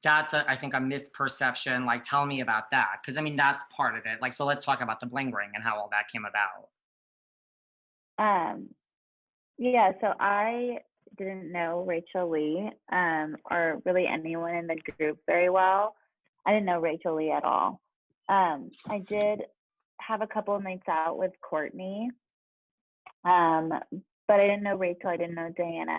that's I think a misperception. Like, tell me about that. Cause I mean, that's part of it. Like, so let's talk about the bling ring and how all that came about. Um, yeah, so I didn't know Rachel Lee, or really anyone in the group very well. I didn't know Rachel Lee at all. I did have a couple of nights out with Courtney, um, but I didn't know Rachel. I didn't know Diana.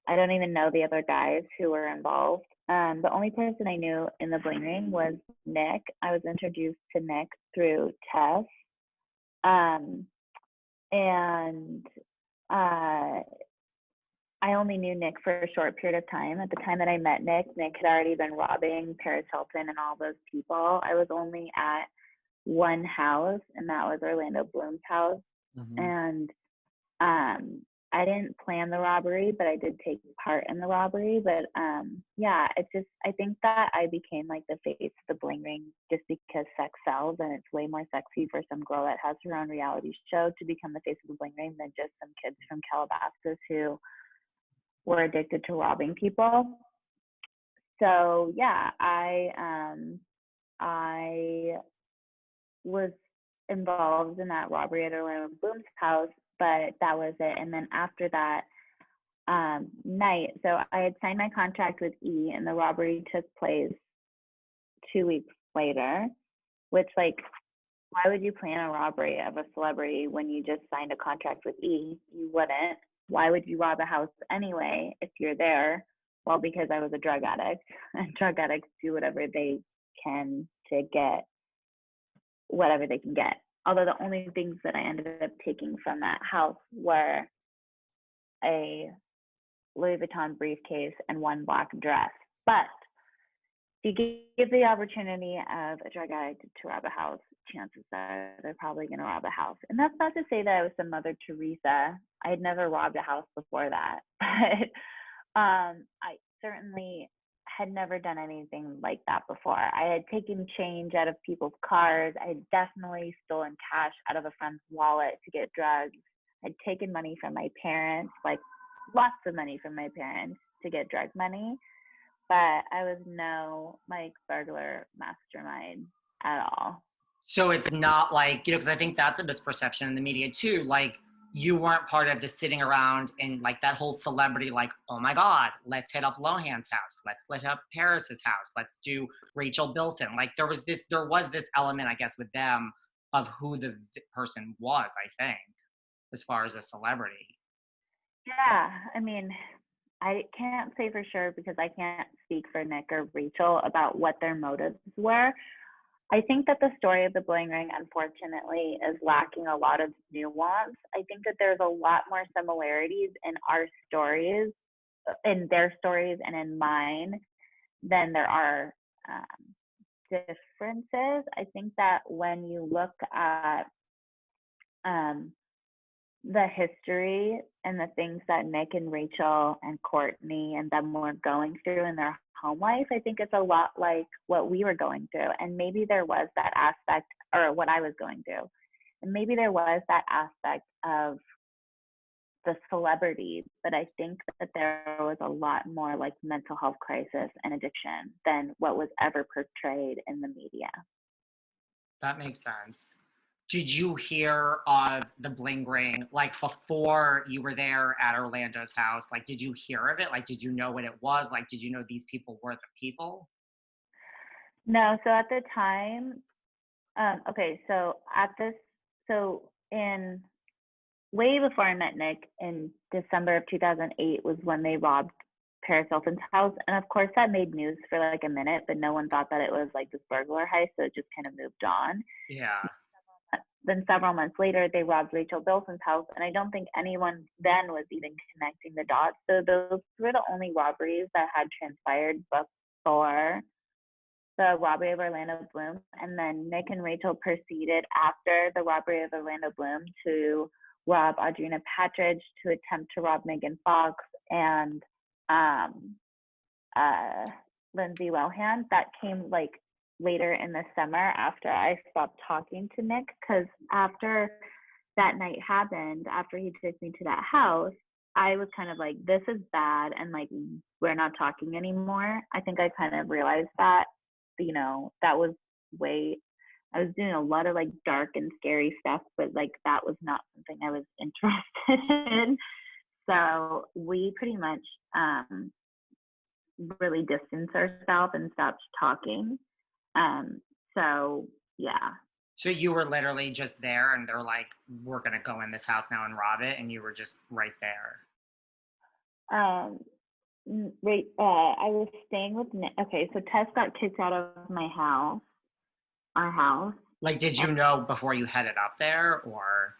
I don't even know the other guys who were involved. The only person I knew in the Bling Ring was Nick. I was introduced to Nick through Tess. Um, and uh, I only knew Nick for a short period of time. At the time that I met Nick, Nick had already been robbing Paris Hilton and all those people. I was only at one house, and that was Orlando Bloom's house. Hmm. And I didn't plan the robbery, but I did take part in the robbery. But yeah, it's just, I think that I became like the face of the Bling Ring just because sex sells, and it's way more sexy for some girl that has her own reality show to become the face of the Bling Ring than just some kids from Calabasas who were addicted to robbing people. So yeah, I was involved in that robbery at Orlando Bloom's house, but that was it. And then after that night, so I had signed my contract with E, and the robbery took place 2 weeks later. Which, like, why would you plan a robbery of a celebrity when you just signed a contract with E? You wouldn't. Why would you rob a house anyway if you're there? Well, because I was a drug addict, and drug addicts do whatever they can to get whatever they can get. Although the only things that I ended up taking from that house were a Louis Vuitton briefcase and one black dress. But if you give the opportunity of a drug addict to rob a house, chances are they're probably going to rob a house. And that's not to say that I was some Mother Teresa. I had never robbed a house before that. But I certainly had never done anything like that before. I had taken change out of people's cars. I had definitely stolen cash out of a friend's wallet to get drugs. I'd taken money from my parents, like lots of money from my parents to get drug money. But I was no like burglar mastermind at all. So it's not like, because I think that's a misperception in the media too. Like, you weren't part of the sitting around and like that whole celebrity, like, oh my God, let's hit up Lohan's house. Let's hit up Paris's house. Let's do Rachel Bilson. Like, there was this element, I guess, with them of who the person was, I think, as far as a celebrity. Yeah, I mean, I can't say for sure because I can't speak for Nick or Rachel about what their motives were. I think that the story of the Bling Ring, unfortunately, is lacking a lot of nuance. I think that there's a lot more similarities in our stories, in their stories, and in mine than there are differences. I think that when you look at um, the history and the things that Nick and Rachel and Courtney and them were going through in their home life, I think it's a lot like what we were going through. And maybe there was that aspect, or what I was going through. And maybe there was that aspect of the celebrity, but I think that there was a lot more like mental health crisis and addiction than what was ever portrayed in the media. That makes sense. Did you hear of the bling ring like before you were there at Orlando's house? Like, did you hear of it? Like, did you know what it was? Like, did you know these people were the people? No, so at the time, okay, so at this, so in way before I met Nick in December of 2008 was when they robbed Paris Hilton's house. And of course, that made news for like a minute, but no one thought that it was like this burglar heist. So it just kind of moved on. Yeah. Then several months later, they robbed Rachel Bilson's house. And I don't think anyone then was even connecting the dots. So those were the only robberies that had transpired before the robbery of Orlando Bloom. And then Nick and Rachel proceeded after the robbery of Orlando Bloom to rob Audrina Patridge, to attempt to rob Megan Fox and um, Lindsay Lohan. That came like later in the summer after I stopped talking to Nick, because after that night happened, after he took me to that house, I was kind of like, this is bad, and like we're not talking anymore. I think I kind of realized that, that was way. I was doing a lot of like dark and scary stuff, but like that was not something I was interested in. So we pretty much really distanced ourselves and stopped talking. Um, so yeah. So you were literally just there and they're like, we're going to go in this house now and rob it. And you were just right there. Um, Wait, I was staying with Nick. Okay, so Tess got kicked out of my house, our house. Like, did you know before you headed up there or?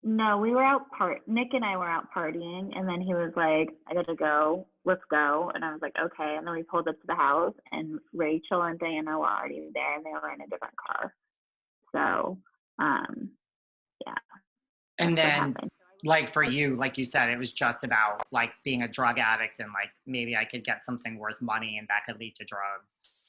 No, we were out Nick and I were out partying, and then he was like, I gotta go, let's go. And I was like, okay. And then we pulled up to the house, and Rachel and Diana were already there, and they were in a different car. So, yeah. And That's what then, happened. like, for you, like you said, it was just about like being a drug addict and like maybe I could get something worth money and that could lead to drugs.